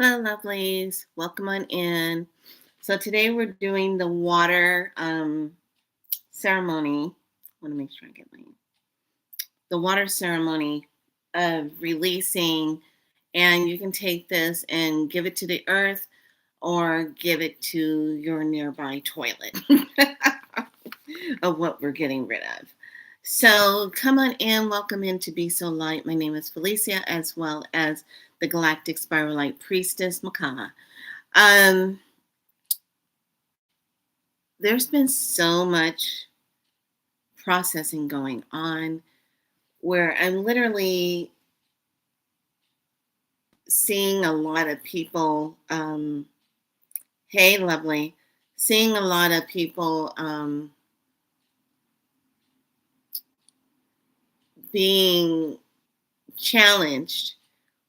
Hello, lovelies. Welcome on in. So today we're doing the water ceremony. I want to make sure I get the water ceremony of releasing, and you can take this and give it to the earth or give it to your nearby toilet of what we're getting rid of. So come on in, welcome in to Be So Light. My name is Felicia, as well as the Galactic Spiral Light Priestess Makana. Um, there's been so much processing going on where I'm literally seeing a lot of people. Hey, lovely, seeing a lot of people being challenged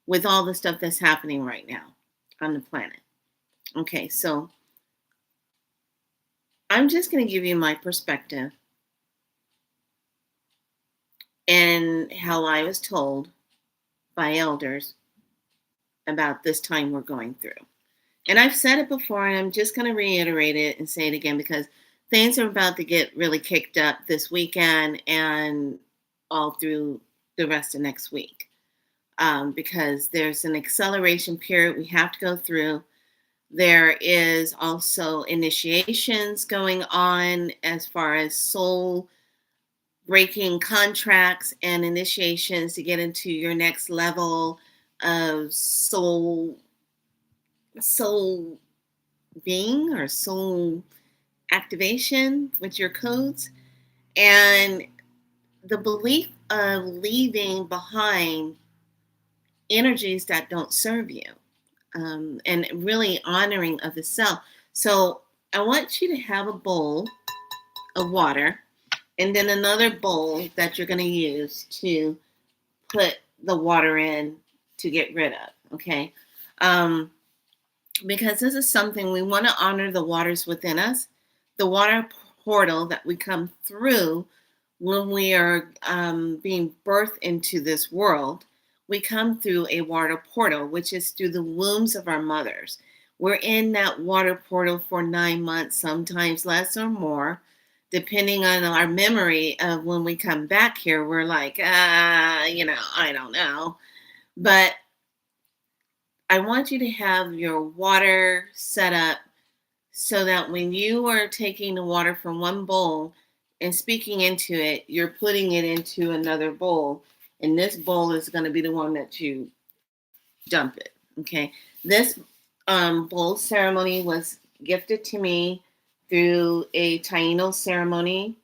with all the stuff that's happening right now on the planet. Okay, so I'm just going to give you my perspective and how I was told by elders about this time we're going through. And I've said it before, and I'm just going to reiterate it and say it again because things are about to get really kicked up this weekend and all through the rest of next week. Because there's an acceleration period we have to go through. There is also initiations going on as far as soul breaking contracts and initiations to get into your next level of soul being or soul activation with your codes, and the belief of leaving behind energies that don't serve you, and really honoring of the self. So I want you to have a bowl of water and then another bowl that you're going to use to put the water in to get rid of. Okay. Um, because this is something we want to honor the waters within us, the water portal that we come through when we are being birthed into this world. We come through a water portal, which is through the wombs of our mothers. We're in that water portal for 9 months, sometimes less or more, depending on our memory of when we come back here. We're like, I don't know. But I want you to have your water set up so that when you are taking the water from one bowl and speaking into it, you're putting it into another bowl. And this bowl is going to be the one that you dump it. Okay. This bowl ceremony was gifted to me through a Taino ceremony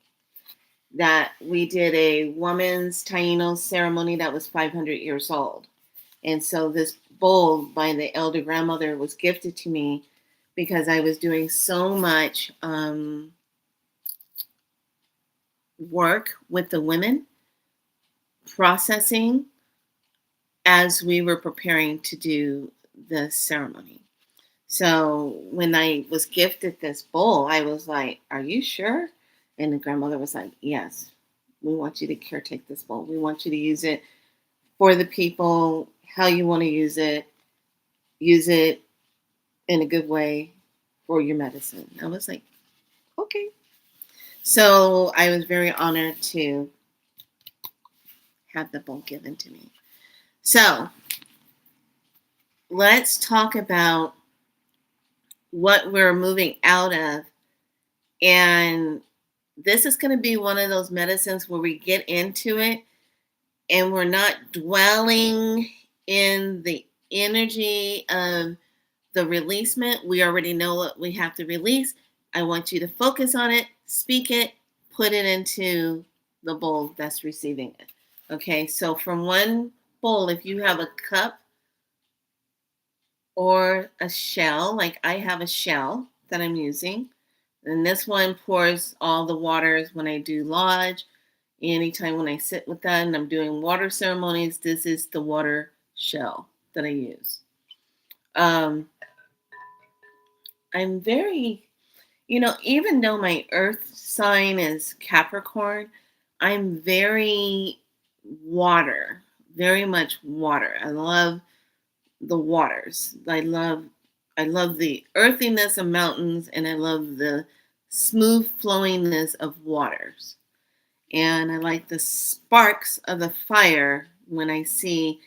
that we did, a woman's Taino ceremony that was 500 years old. And so this bowl by the elder grandmother was gifted to me because I was doing so much work with the women, processing as we were preparing to do the ceremony. So when I was gifted this bowl, I was like, "Are you sure?" And the grandmother was like, "Yes, we want you to caretake this bowl. We want you to use it for the people, how you want to use it in a good way for your medicine." I was like, "Okay." So I was very honored to have the bowl given to me. So let's talk about what we're moving out of. And this is going to be one of those medicines where we get into it and we're not dwelling in the energy of the releasement. We already know what we have to release. I want you to focus on it, speak it, put it into the bowl that's receiving it. Okay, so from one bowl, if you have a cup or a shell, like I have a shell that I'm using, and this one pours all the waters when I do lodge. Anytime when I sit with that and I'm doing water ceremonies, this is the water shell that I use. I'm very, even though my earth sign is Capricorn, I'm very water, very much water. I love the waters. I love the earthiness of mountains, and I love the smooth flowingness of waters. And I like the sparks of the fire when I see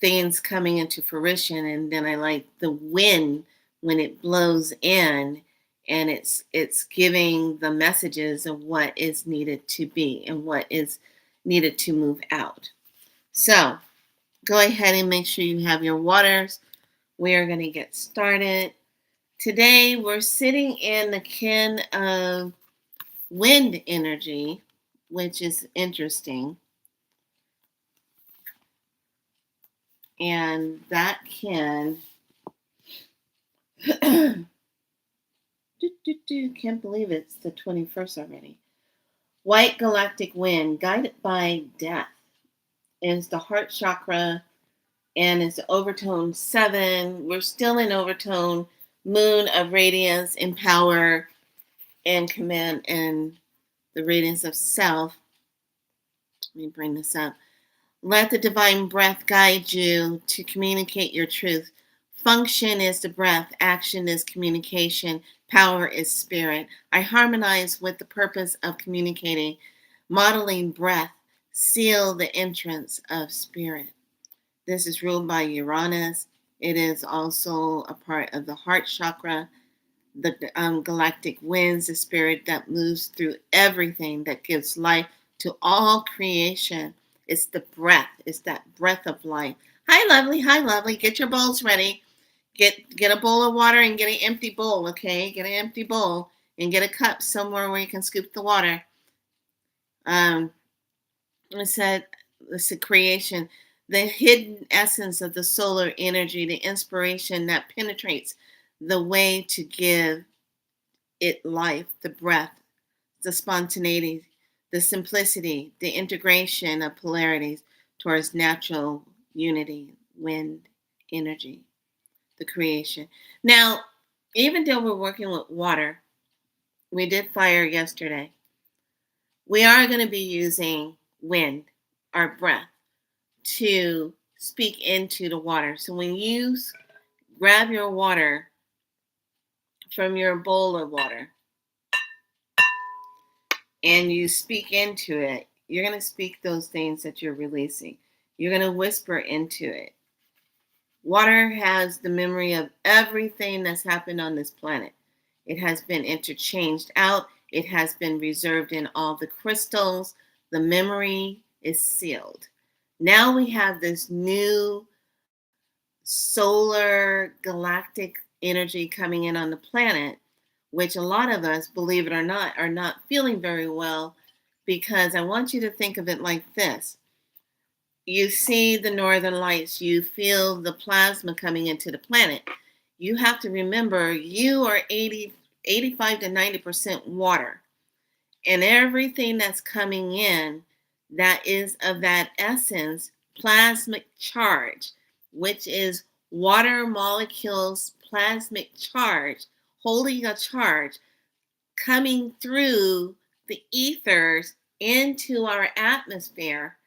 things coming into fruition. And then I like the wind when it blows in and it's giving the messages of what is needed to be and what is needed to move out. So go ahead and make sure you have your waters. We are going to get started. Today we're sitting in the kin of wind energy, which is interesting. And that can, can't believe it's the 21st already. White galactic wind, guided by death, is the heart chakra and it's the overtone 7. We're still in overtone, moon of radiance and power and command and the radiance of self. Let me bring this up. Let the divine breath guide you to communicate your truth. Function is the breath, action is communication, power is spirit. I harmonize with the purpose of communicating, modeling breath, seal the entrance of spirit. This is ruled by Uranus. It is also a part of the heart chakra, the galactic winds, the spirit that moves through everything, that gives life to all creation. It's the breath. It's that breath of life. Hi, lovely. Hi, lovely. Get your bowls ready. Get a bowl of water and get an empty bowl, okay? Get an empty bowl and get a cup somewhere where you can scoop the water. I said, it's a creation, the hidden essence of the solar energy, the inspiration that penetrates the way to give it life, the breath, the spontaneity, the simplicity, the integration of polarities towards natural unity, wind, energy, the creation. Now, even though we're working with water, we did fire yesterday. We are going to be using wind, our breath, to speak into the water. So when you grab your water from your bowl of water and you speak into it, you're going to speak those things that you're releasing. You're going to whisper into it. Water has the memory of everything that's happened on this planet. It has been interchanged out. It has been reserved in all the crystals. The memory is sealed. Now we have this new solar galactic energy coming in on the planet, which a lot of us, believe it or not, are not feeling very well, because I want you to think of it like this. You see the northern lights, you feel the plasma coming into the planet. You have to remember you are 85 to 90% water. And everything that's coming in that is of that essence, plasmic charge, which is water molecules, plasmic charge, holding a charge, coming through the ethers into our atmosphere,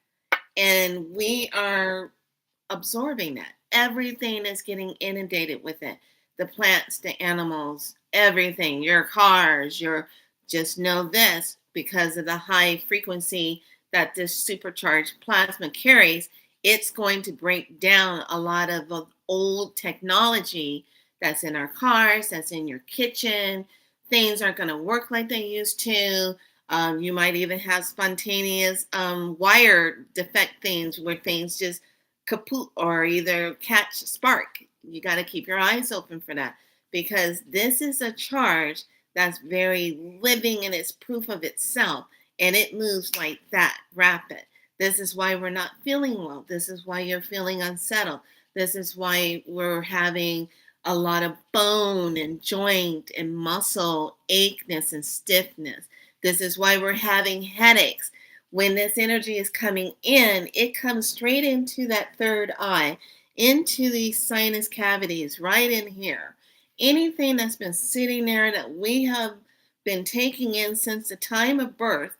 and we are absorbing that. Everything is getting inundated with it. The plants, the animals, everything, your cars, just know this, because of the high frequency that this supercharged plasma carries, it's going to break down a lot of old technology that's in our cars, that's in your kitchen. Things aren't going to work like they used to. You might even have spontaneous wire defect things where things just kaput or either catch spark. You got to keep your eyes open for that, because this is a charge that's very living and it's proof of itself, and it moves like that, rapid. This is why we're not feeling well. This is why you're feeling unsettled. This is why we're having a lot of bone and joint and muscle acheness and stiffness. This is why we're having headaches. When this energy is coming in, it comes straight into that third eye, into these sinus cavities, right in here. Anything that's been sitting there that we have been taking in since the time of birth,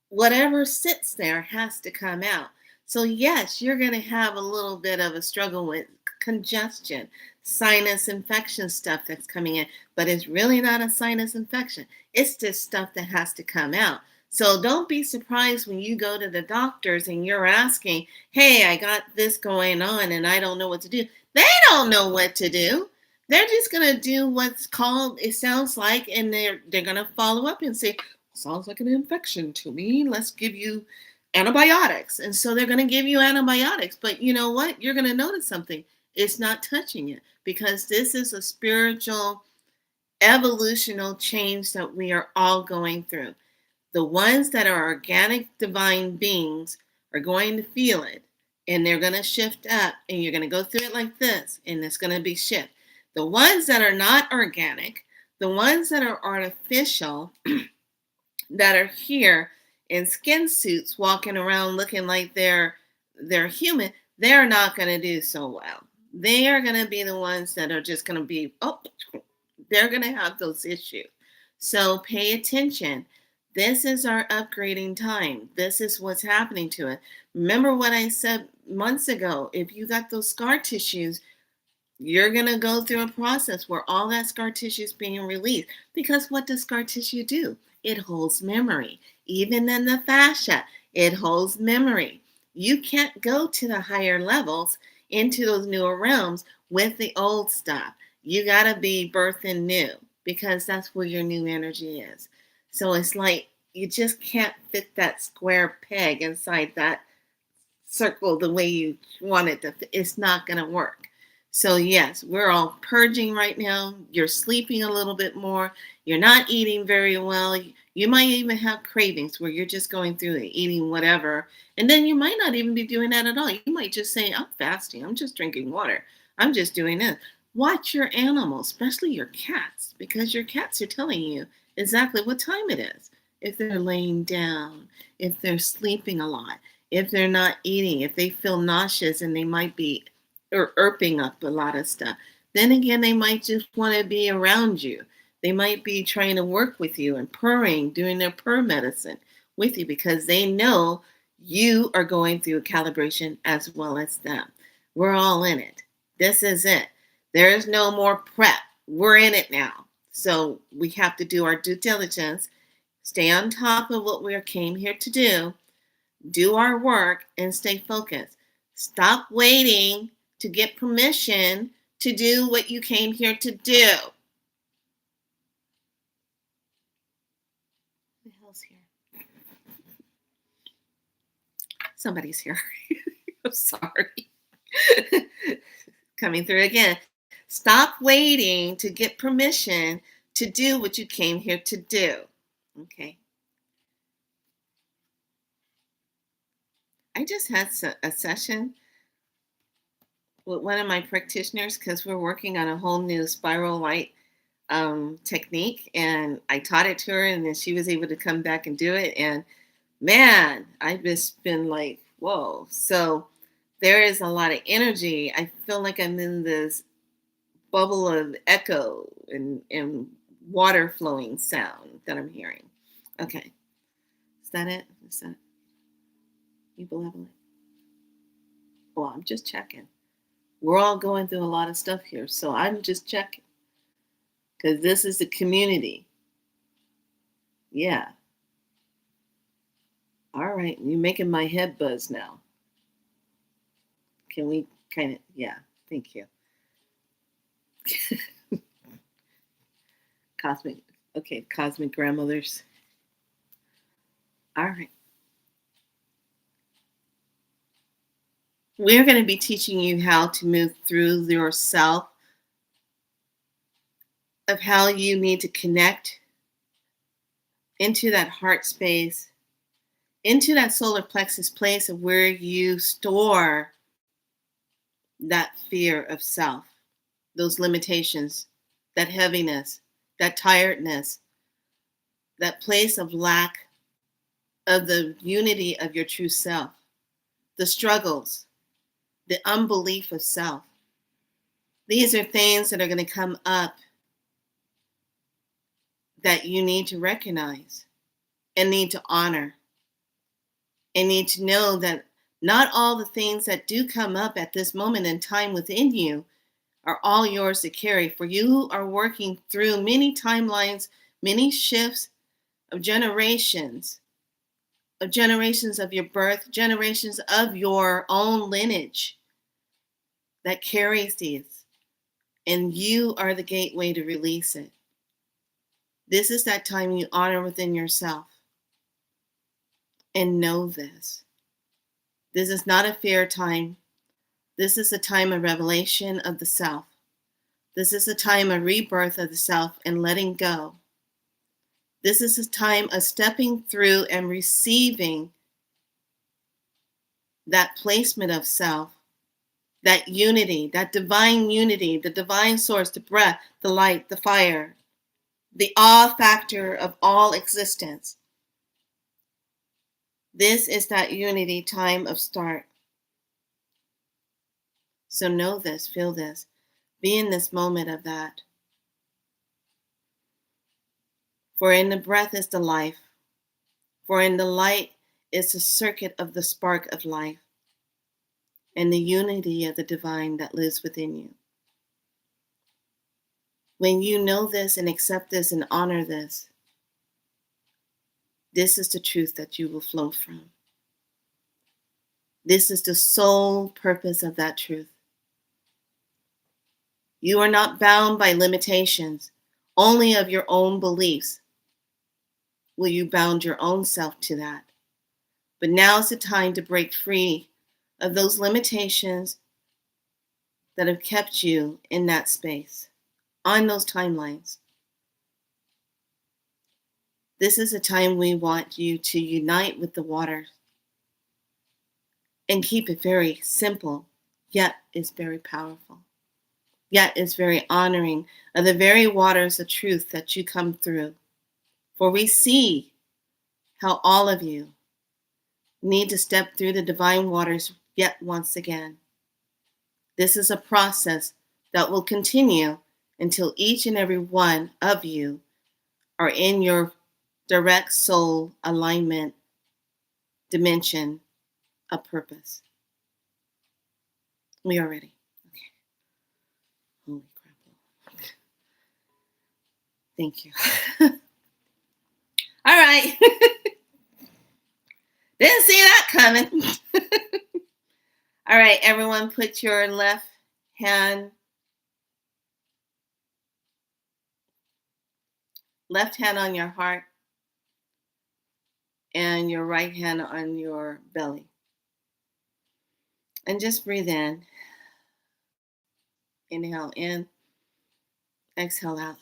whatever sits there has to come out. So yes, you're going to have a little bit of a struggle with congestion, sinus infection stuff that's coming in, but it's really not a sinus infection. It's just stuff that has to come out. So don't be surprised when you go to the doctors and you're asking, hey, I got this going on and I don't know what to do. They don't know what to do. They're just gonna do what's called, it sounds like, and they're gonna follow up and say, sounds like an infection to me. Let's give you antibiotics. And so they're gonna give you antibiotics. But you know what? You're gonna notice something. It's not touching it because this is a spiritual evolutional change that we are all going through. The ones that are organic divine beings are going to feel it and they're going to shift up and you're going to go through it like this and it's going to be shift. The ones that are not organic, the ones that are artificial, that are here in skin suits walking around looking like they're human, they're not going to do so well. They are going to be the ones that are just going to be, oh, they're going to have those issues. So pay attention. This is our upgrading time. This is what's happening to it. Remember what I said months ago. If you got those scar tissues, you're going to go through a process where all that scar tissue is being released. Because what does scar tissue do? It holds memory. Even in the fascia, it holds memory. You can't go to the higher levels into those newer realms with the old stuff. You got to be birthing new because that's where your new energy is. So it's like you just can't fit that square peg inside that circle the way you want it to fit. It's not going to work. So yes, we're all purging right now. You're sleeping a little bit more. You're not eating very well. You might even have cravings where you're just going through it, eating whatever. And then you might not even be doing that at all. You might just say, I'm fasting. I'm just drinking water. I'm just doing this. Watch your animals, especially your cats, because your cats are telling you exactly what time it is. If they're laying down, if they're sleeping a lot, if they're not eating, if they feel nauseous and they might be irping up a lot of stuff. Then again, they might just want to be around you. They might be trying to work with you and purring, doing their purr medicine with you because they know you are going through a calibration as well as them. We're all in it. This is it. There is no more prep. We're in it now. So we have to do our due diligence, stay on top of what we came here to do our work, and stay focused. Stop waiting to get permission to do what you came here to do. Who the hell's here? Somebody's here. I'm sorry. Coming through again. Stop waiting to get permission to do what you came here to do. Okay. I just had a session with one of my practitioners because we're working on a whole new spiral light technique, and I taught it to her, and then she was able to come back and do it. And man, I've just been like, whoa. So there is a lot of energy. I feel like I'm in this bubble of echo and water flowing sound that I'm hearing. Okay. Is that it? Is that you benevolent? Well, I'm just checking. We're all going through a lot of stuff here, so I'm just checking. Because this is the community. Yeah. All right. You're making my head buzz now. Can we kind of, yeah. Thank you. Cosmic grandmothers. All right. We're going to be teaching you how to move through yourself, of how you need to connect into that heart space, into that solar plexus place of where you store that fear of self, those limitations, that heaviness, that tiredness, that place of lack of the unity of your true self, the struggles, the unbelief of self. These are things that are going to come up that you need to recognize and need to honor and need to know that Not all the things that do come up at this moment in time within you are all yours to carry, for you are working through many timelines, many shifts of generations of your birth, generations of your own lineage that carries these, and you are the gateway to release it. This is that time you honor within yourself. And know this. This is not a fear time. This is a time of revelation of the self. This is a time of rebirth of the self and letting go. This is a time of stepping through and receiving that placement of self, that unity, that divine unity, the divine source, the breath, the light, the fire, the awe factor of all existence. This is that unity time of start. So know this, feel this, be in this moment of that. For in the breath is the life, for in the light is the circuit of the spark of life, and the unity of the divine that lives within you. When you know this and accept this and honor this, this is the truth that you will flow from. This is the sole purpose of that truth. You are not bound by limitations, only of your own beliefs. Will you bound your own self to that? But now is the time to break free of those limitations that have kept you in that space, on those timelines. This is a time we want you to unite with the water and keep it very simple, yet it's very powerful, yet it's very honoring of the very waters of truth that you come through. For we see how all of you need to step through the divine waters yet once again. This is a process that will continue until each and every one of you are in your direct soul alignment dimension of purpose. We are ready. Okay. Holy crap. Thank you. All right. Didn't see that coming. All right, everyone, put your left hand on your heart and your right hand on your belly. And just breathe in. Inhale in. Exhale out.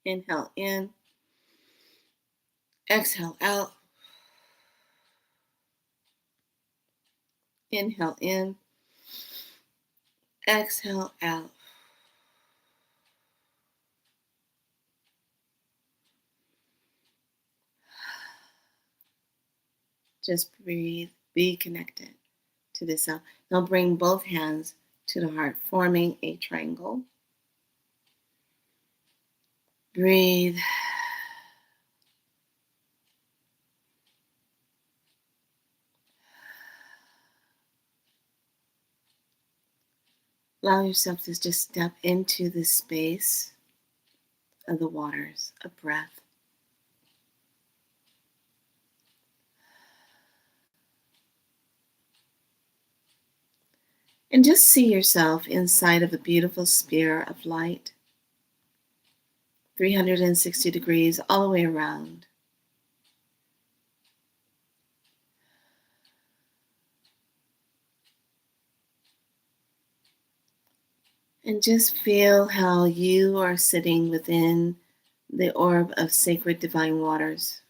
Inhale in. Exhale out. Inhale in. Exhale out. Just breathe. Be connected to the self. Now bring both hands to the heart, forming a triangle. Breathe. Allow yourself to just step into the space of the waters of breath. And just see yourself inside of a beautiful sphere of light, 360 degrees all the way around. And just feel how you are sitting within the orb of sacred divine waters.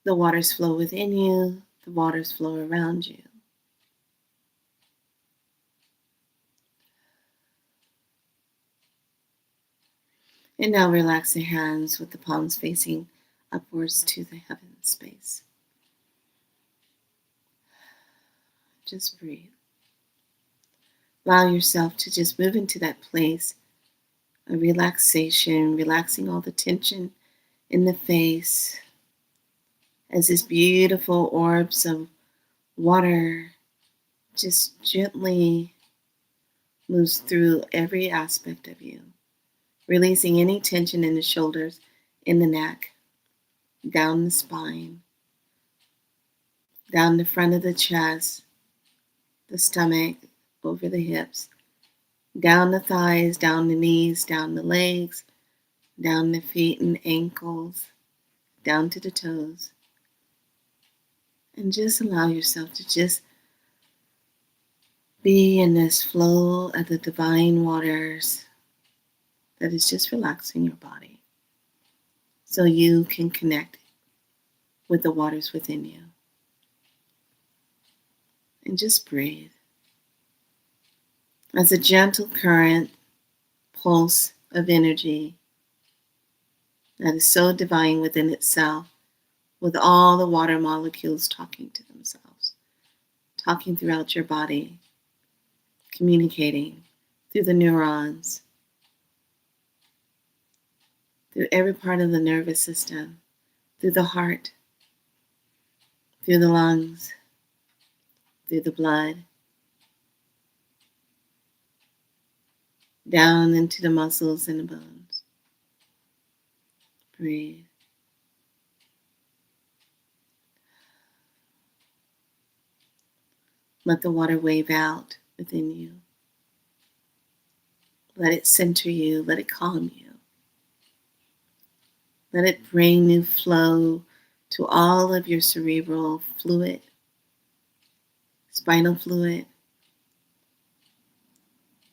The waters flow within you, the waters flow around you. And now relax the hands with the palms facing upwards to the heaven space. Just breathe. Allow yourself to just move into that place of relaxation, relaxing all the tension in the face as these beautiful orbs of water just gently moves through every aspect of you, releasing any tension in the shoulders, in the neck, down the spine, down the front of the chest, the stomach, over the hips, down the thighs, down the knees, down the legs, down the feet and ankles, down to the toes. And just allow yourself to just be in this flow of the divine waters that is just relaxing your body so you can connect with the waters within you. And just breathe. As a gentle current pulse of energy that is so divine within itself, with all the water molecules talking to themselves, talking throughout your body, communicating through the neurons, through every part of the nervous system, through the heart, through the lungs, through the blood, down into the muscles and the bones. Breathe. Let the water wave out within you. Let it center you. Let it calm you. Let it bring new flow to all of your cerebral fluid, spinal fluid,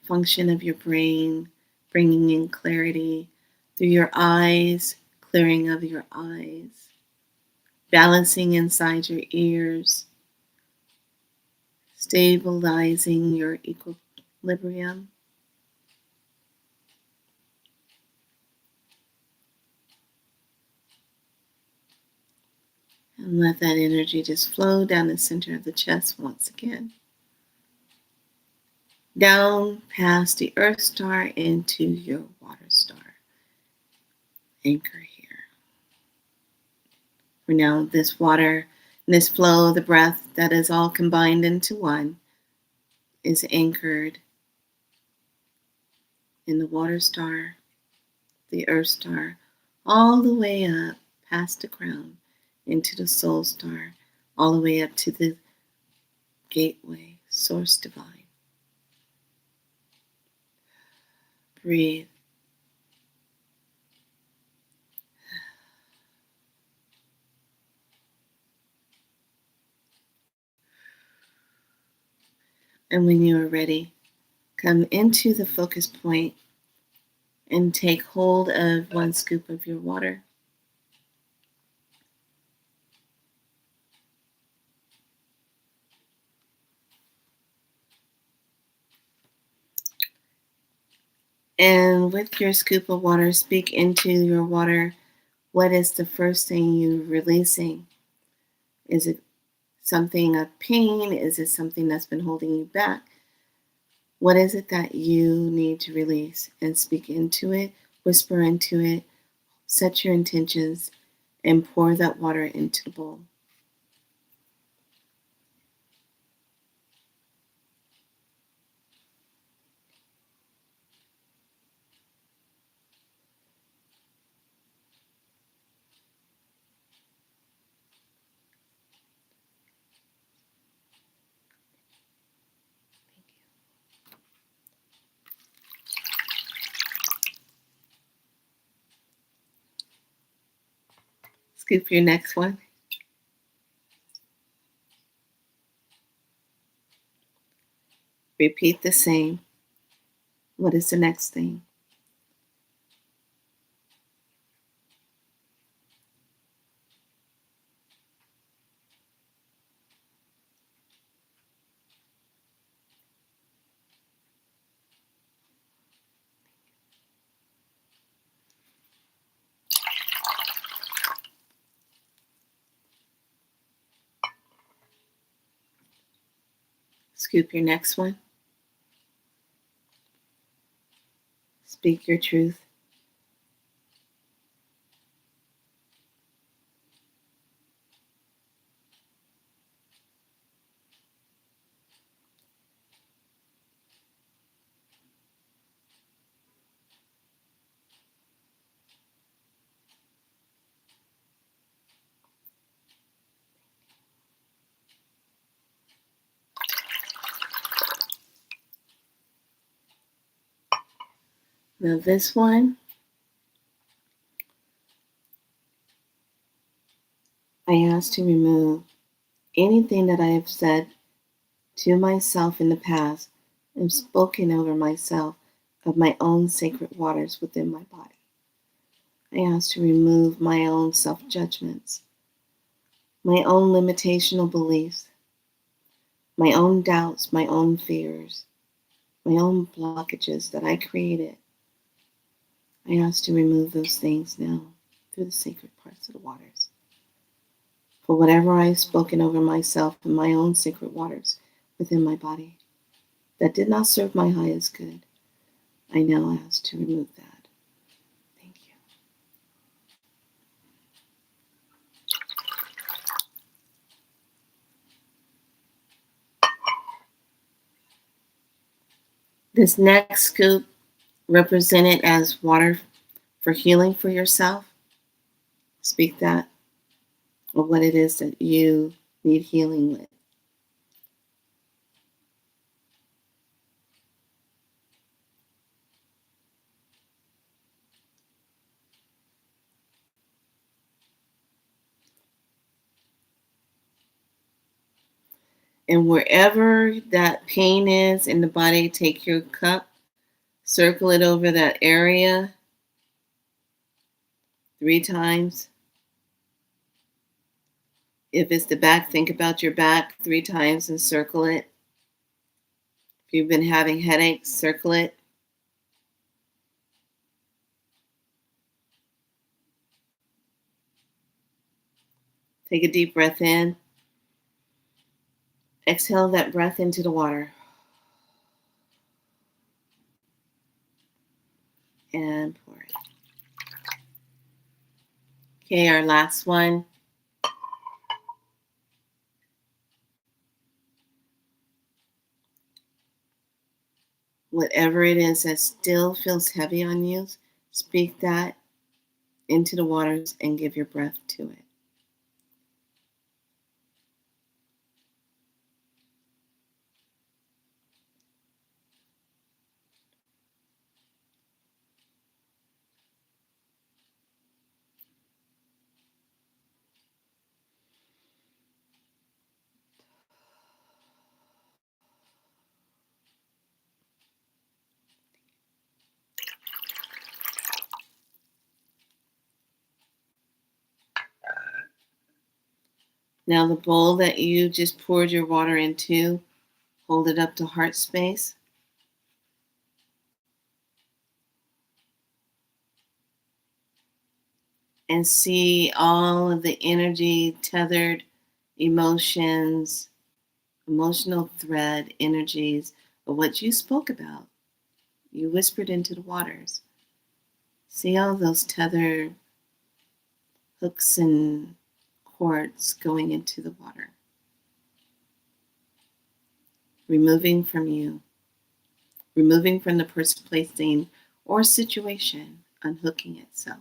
function of your brain, bringing in clarity through your eyes, clearing of your eyes, balancing inside your ears, stabilizing your equilibrium. And let that energy just flow down the center of the chest once again. Down past the Earth Star into your Water Star. Anchor here. For now, this water, this flow, the breath that is all combined into one, is anchored in the Water Star, the Earth Star, all the way up past the crown into the Soul Star, all the way up to the gateway, Source Divine. Breathe. And when you are ready, come into the focus point and take hold of 1 scoop of your water. And with your scoop of water, speak into your water. What is the first thing you're releasing? Is it something of pain? Is it something that's been holding you back? What is it that you need to release? And speak into it, whisper into it, set your intentions, and pour that water into the bowl. Scoop your next one. Repeat the same. What is the next thing? Scoop your next one. Speak your truth. Now, this one, I ask to remove anything that I have said to myself in the past and spoken over myself of my own sacred waters within my body. I ask to remove my own self judgments, my own limitational beliefs, my own doubts, my own fears, my own blockages that I created. I ask to remove those things now through the sacred parts of the waters. For whatever I have spoken over myself in my own sacred waters within my body that did not serve my highest good, I now ask to remove that. Thank you. This next scoop, represented as water for healing for yourself, speak that of what it is that you need healing with. And wherever that pain is in the body, take your cup, circle it over that area 3 times. If it's the back, think about your back 3 times and circle it. If you've been having headaches, circle it. Take a deep breath in. Exhale that breath into the water. And pour it. Okay, our last one. Whatever it is that still feels heavy on you, speak that into the waters and give your breath to it. Now the bowl that you just poured your water into, hold it up to heart space. And see all of the energy, tethered emotions, emotional thread, energies of what you spoke about. You whispered into the waters. See all those tethered hooks and cords going into the water. Removing from you, removing from the person, place, thing, or situation, unhooking itself.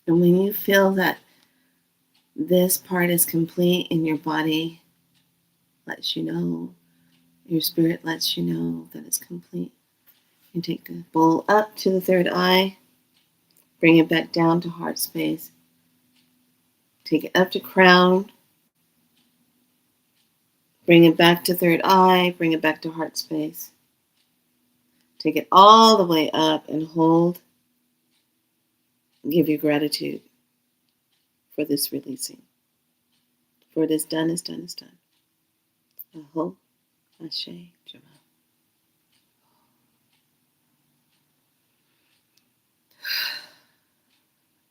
And when you feel that this part is complete and your body lets you know, your spirit lets you know that it's complete, you take the bowl up to the third eye, bring it back down to heart space, take it up to crown, bring it back to third eye, bring it back to heart space. Take it all the way up and hold. Give you gratitude for this releasing. For it is done, is done, is done. Aho, Ashe, Jama.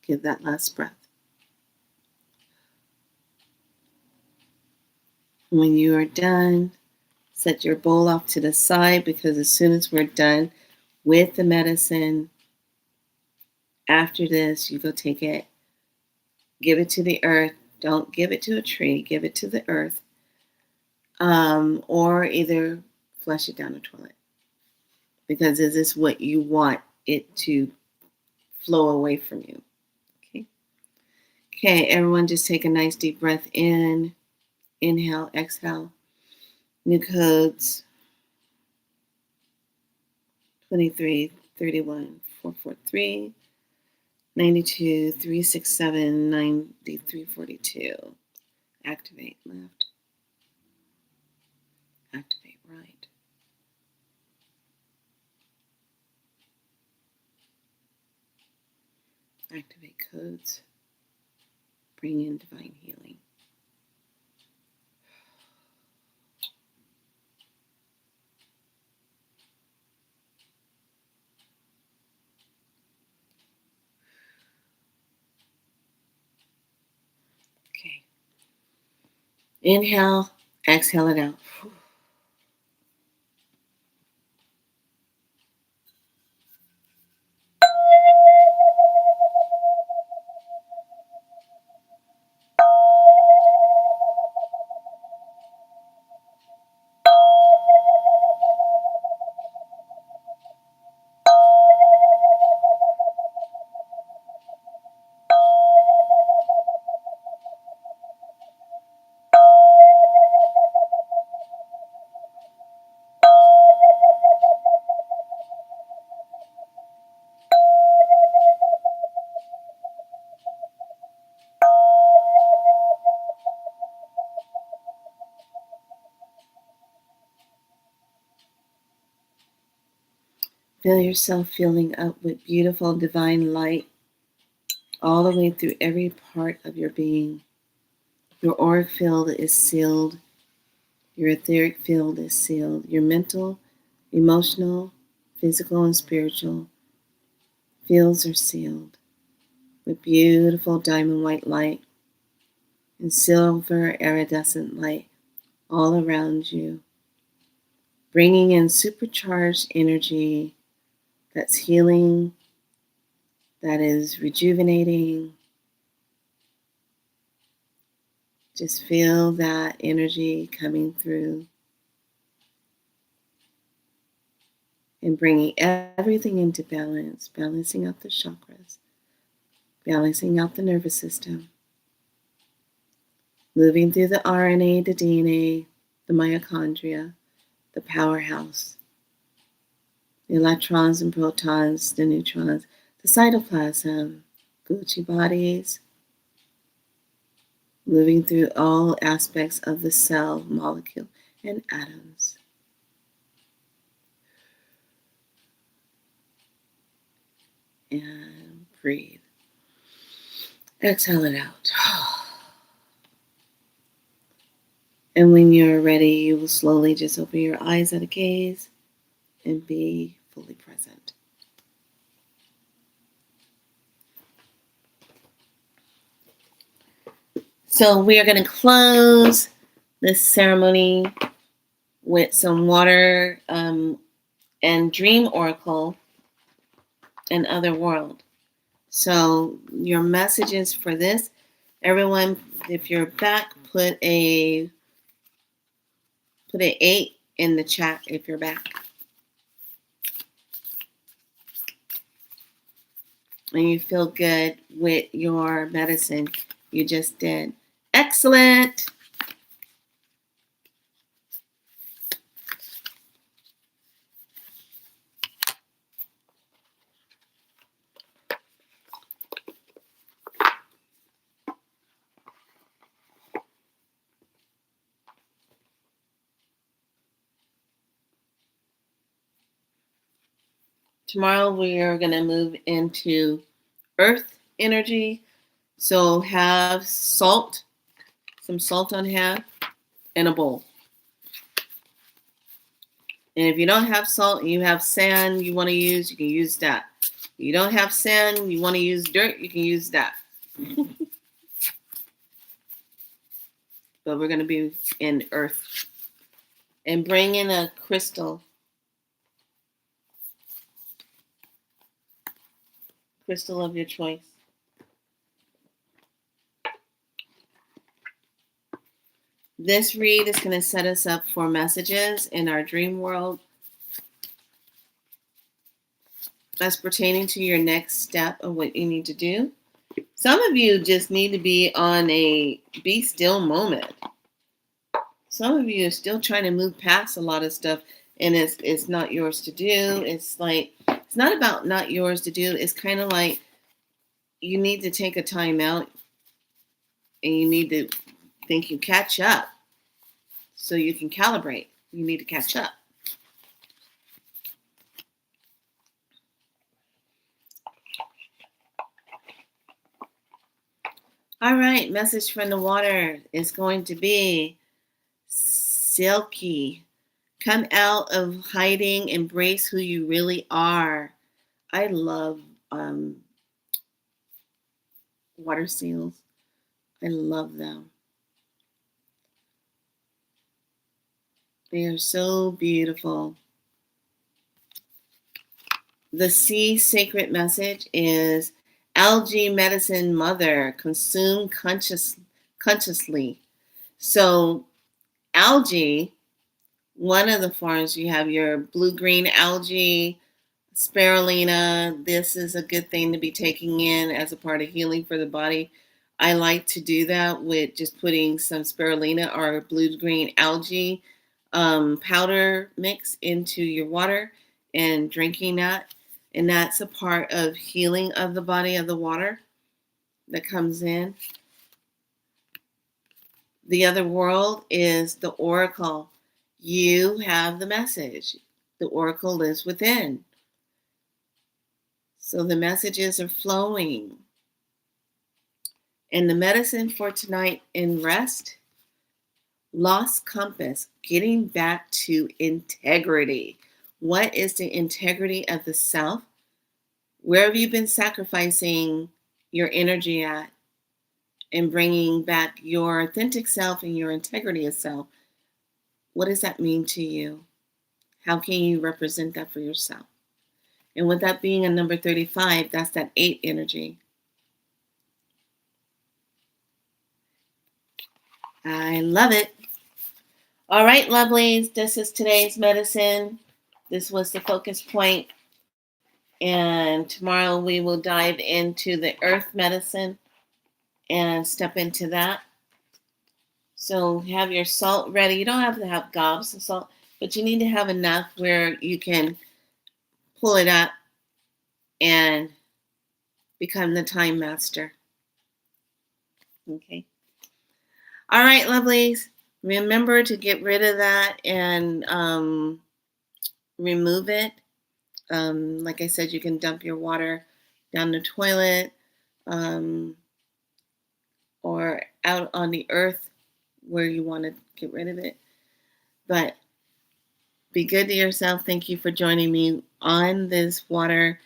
Give that last breath. When you are done, set your bowl off to the side, because as soon as we're done with the medicine, After this, you go take it, give it to the earth. Don't give it to a tree, give it to the earth. Or either flush it down the toilet. Because is this what you want it to flow away from you? Okay. Okay, everyone just take a nice deep breath in. Inhale, exhale. New codes 23, 31, 443, 92, 367, 9342. Activate left. Activate right. Activate codes. Bring in divine healing. Okay. Inhale, exhale it out. Feel yourself filling up with beautiful divine light all the way through every part of your being. Your auric field is sealed. Your etheric field is sealed. Your mental, emotional, physical, and spiritual fields are sealed with beautiful diamond white light and silver iridescent light all around you, bringing in supercharged energy that's healing, that is rejuvenating. Just feel that energy coming through and bringing everything into balance, balancing out the chakras, balancing out the nervous system, moving through the RNA, the DNA, the mitochondria, the powerhouse, the electrons and protons, the neutrons, the cytoplasm, Gucci bodies, moving through all aspects of the cell, molecule, and atoms. And breathe. Exhale it out. And when you're ready, you will slowly just open your eyes at a gaze and be fully present. So we are going to close this ceremony with some water and dream oracle and other world. So your messages for this, everyone, if you're back, put a 8 in the chat if you're back. And you feel good with your medicine you just did. Excellent. Tomorrow we are going to move into earth energy. So have salt, some salt on hand, in a bowl. And if you don't have salt and you have sand you want to use, you can use that. If you don't have sand, you want to use dirt, you can use that. But we're going to be in earth. And bring in a crystal. crystal of your choice. This read is going to set us up for messages in our dream world as pertaining to your next step of what you need to do. Some of you just need to be on a be still moment. Some of you are still trying to move past a lot of stuff, and it's not yours to do. It's like, it's not about not yours to do. It's kind of like you need to take a time out and you need to think you catch up so you can calibrate. You need to catch up. All right, message from the water is going to be Silky. Come out of hiding, embrace who you really are. I love water seals. I love them. They are so beautiful. The sea sacred message is algae medicine mother, consume consciously. So algae, one of the forms, you have your blue-green algae, spirulina. This is a good thing to be taking in as a part of healing for the body. I like to do that with just putting some spirulina or blue-green algae powder mix into your water and drinking that. And that's a part of healing of the body of the water that comes in. The other world is the oracle. You have the message. The oracle lives within. So the messages are flowing. And the medicine for tonight in rest, lost compass, getting back to integrity. What is the integrity of the self? Where have you been sacrificing your energy at and bringing back your authentic self and your integrity of self? What does that mean to you? How can you represent that for yourself? And with that being a number 35, that's that 8 energy. I love it. All right, lovelies, this is today's medicine. This was the focus point. And tomorrow we will dive into the earth medicine and step into that. So have your salt ready. You don't have to have gobs of salt, but you need to have enough where you can pull it up and become the time master. Okay. All right, lovelies. Remember to get rid of that and remove it. Like I said, you can dump your water down the toilet or out on the earth where you want to get rid of it. But be good to yourself. Thank you for joining me on this water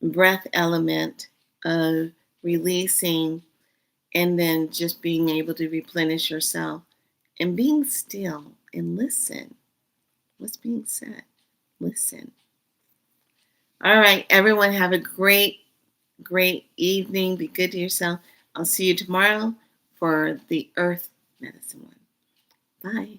breath element of releasing and then just being able to replenish yourself and being still and listen. What's being said? Listen. All right, everyone, have a great evening. Be good to yourself. I'll see you tomorrow for the earth medicine one. Bye.